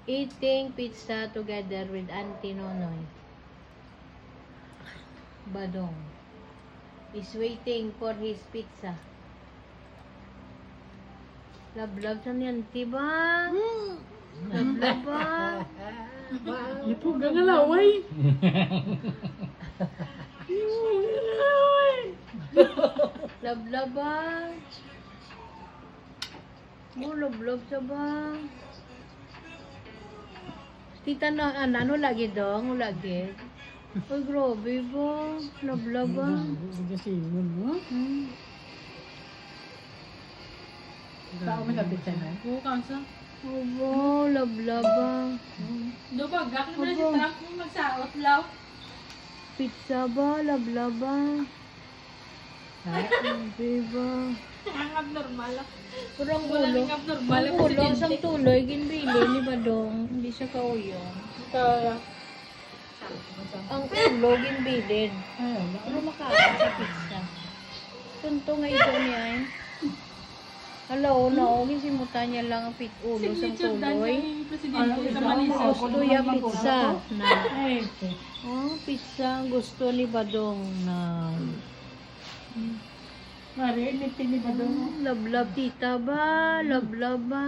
Eating pizza together with Auntie Nonoy. Badong is waiting for his pizza. Love sa niyan, diba? Love ba? Ipo gagalaway. Ipo gagalaway. Love ba? Love sa ba? Tita na, ano lagi dong? Lagi? Ay, grabe ba? Love ba? Kasi mo. Tao mo labit siya na? Oo, kansa. Aba, love ba? Do ba, gak na si Trump mo magsaot law. Pizza ba? Love ba? Grabe ba? Ang abnormal. Kurang Wala ulo. nang abnormal. Ang ulo, sang tuloy, ginbili ni Badong. Hindi siya kauyong. Ang ulo, ginbilin. Ano makain sa pizza? Tunto nga ito niya eh. Hello, no, gisimutan niya lang ang ulo sa Signature dan tuloy. yung presidente sa Manisa. Gusto niya pizza na. Oh, pizza ang gusto ni Badong na. Mari, niti ni ba doon? Love tita ba? Love ba?